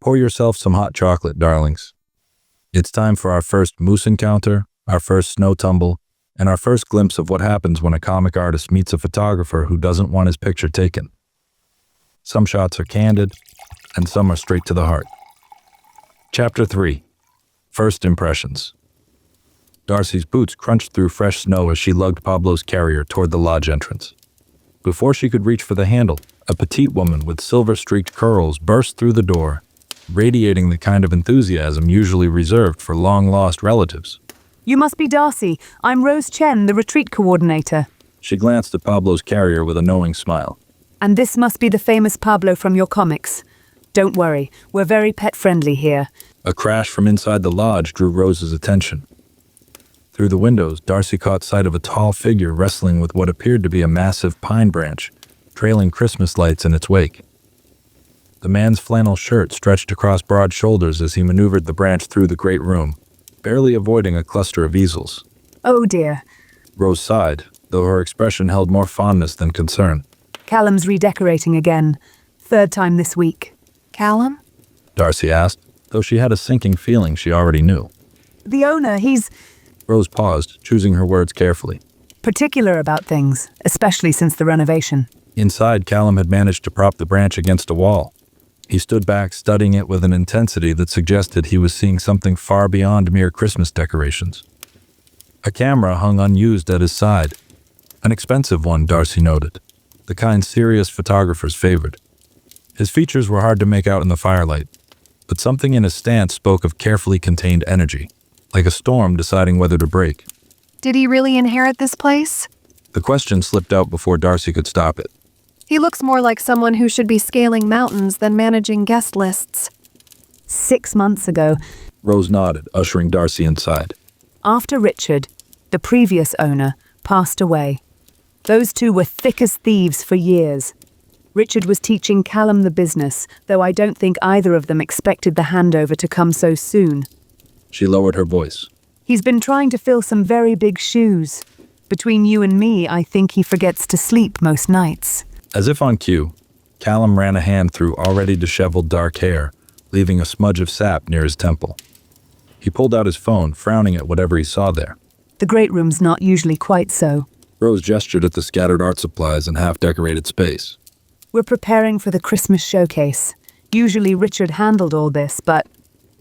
Pour yourself some hot chocolate, darlings. It's time for our first moose encounter, our first snow tumble, and our first glimpse of what happens when a comic artist meets a photographer who doesn't want his picture taken. Some shots are candid, and some are straight to the heart. Chapter 3. First Impressions. Darcy's boots crunched through fresh snow as she lugged Pablo's carrier toward the lodge entrance. Before she could reach for the handle, a petite woman with silver-streaked curls burst through the door, radiating the kind of enthusiasm usually reserved for long-lost relatives. You must be Darcy. I'm Rose Chen, the retreat coordinator. She glanced at Pablo's carrier with a knowing smile. And this must be the famous Pablo from your comics. Don't worry, we're very pet-friendly here. A crash from inside the lodge drew Rose's attention. Through the windows, Darcy caught sight of a tall figure wrestling with what appeared to be a massive pine branch, trailing Christmas lights in its wake. The man's flannel shirt stretched across broad shoulders as he maneuvered the branch through the great room, barely avoiding a cluster of easels. Oh dear. Rose sighed, though her expression held more fondness than concern. Callum's redecorating again. Third time this week. Callum? Darcy asked, though she had a sinking feeling she already knew. The owner, he's Rose paused, choosing her words carefully. particular about things, especially since the renovation. Inside, Callum had managed to prop the branch against a wall. He stood back, studying it with an intensity that suggested he was seeing something far beyond mere Christmas decorations. A camera hung unused at his side. An expensive one, Darcy noted, the kind serious photographers favored. His features were hard to make out in the firelight, but something in his stance spoke of carefully contained energy, like a storm deciding whether to break. Did he really inherit this place? The question slipped out before Darcy could stop it. He looks more like someone who should be scaling mountains than managing guest lists. 6 months ago, Rose nodded, ushering Darcy inside. after Richard, the previous owner, passed away. Those two were thick as thieves for years. Richard was teaching Callum the business, though I don't think either of them expected the handover to come so soon. She lowered her voice. He's been trying to fill some very big shoes. Between you and me, I think he forgets to sleep most nights. As if on cue, Callum ran a hand through already disheveled dark hair, leaving a smudge of sap near his temple. He pulled out his phone, frowning at whatever he saw there. The great room's not usually quite so. Rose gestured at the scattered art supplies and half-decorated space. We're preparing for the Christmas showcase. Usually Richard handled all this, but...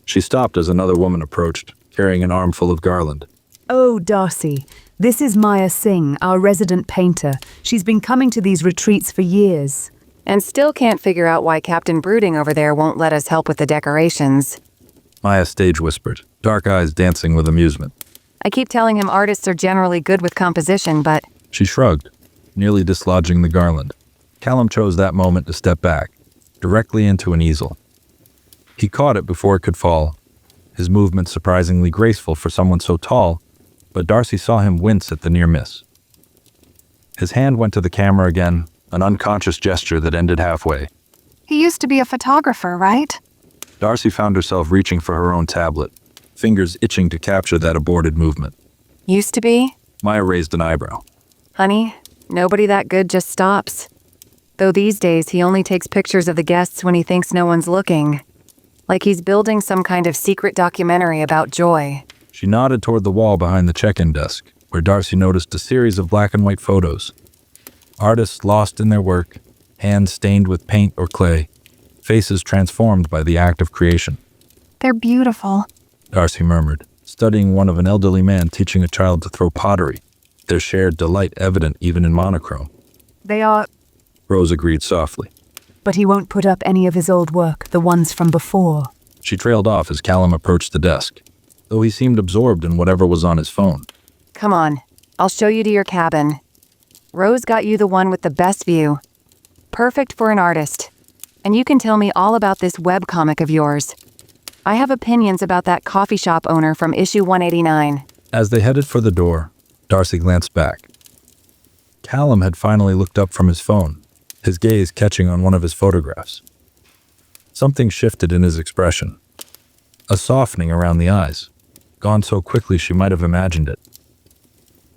She stopped as another woman approached, carrying an armful of garland. Oh, Darcy, this is Maya Singh, our resident painter. She's been coming to these retreats for years. And still can't figure out why Captain Brooding over there won't let us help with the decorations. Maya stage whispered, dark eyes dancing with amusement. I keep telling him artists are generally good with composition, but... She shrugged, nearly dislodging the garland. Callum chose that moment to step back, directly into an easel. He caught it before it could fall, his movement surprisingly graceful for someone so tall, but Darcy saw him wince at the near miss. His hand went to the camera again, an unconscious gesture that ended halfway. He used to be a photographer, right? Darcy found herself reaching for her own tablet, fingers itching to capture that aborted movement. Used to be? Maya raised an eyebrow. Honey, nobody that good just stops. Though these days he only takes pictures of the guests when he thinks no one's looking. Like he's building some kind of secret documentary about joy. She nodded toward the wall behind the check-in desk, where Darcy noticed a series of black and white photos. Artists lost in their work, hands stained with paint or clay, faces transformed by the act of creation. They're beautiful. Darcy murmured, studying one of an elderly man teaching a child to throw pottery, their shared delight evident even in monochrome. They are... Rose agreed softly. But he won't put up any of his old work, the ones from before. She trailed off as Callum approached the desk, though he seemed absorbed in whatever was on his phone. Come on, I'll show you to your cabin. Rose got you the one with the best view. Perfect for an artist. And you can tell me all about this webcomic of yours. I have opinions about that coffee shop owner from issue 189. As they headed for the door, Darcy glanced back. Callum had finally looked up from his phone, his gaze catching on one of his photographs. Something shifted in his expression. A softening around the eyes, gone so quickly she might have imagined it.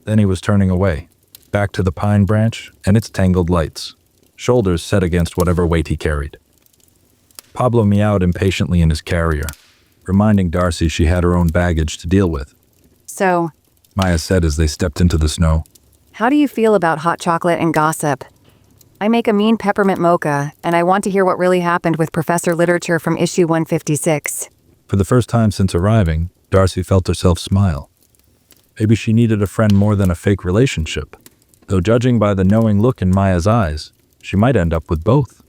Then he was turning away, back to the pine branch and its tangled lights, shoulders set against whatever weight he carried. Pablo meowed impatiently in his carrier, reminding Darcy she had her own baggage to deal with. So, Maya said as they stepped into the snow. how do you feel about hot chocolate and gossip? I make a mean peppermint mocha, and I want to hear what really happened with Professor Literature from issue 156. For the first time since arriving, Darcy felt herself smile. Maybe she needed a friend more than a fake relationship, though judging by the knowing look in Maya's eyes, she might end up with both.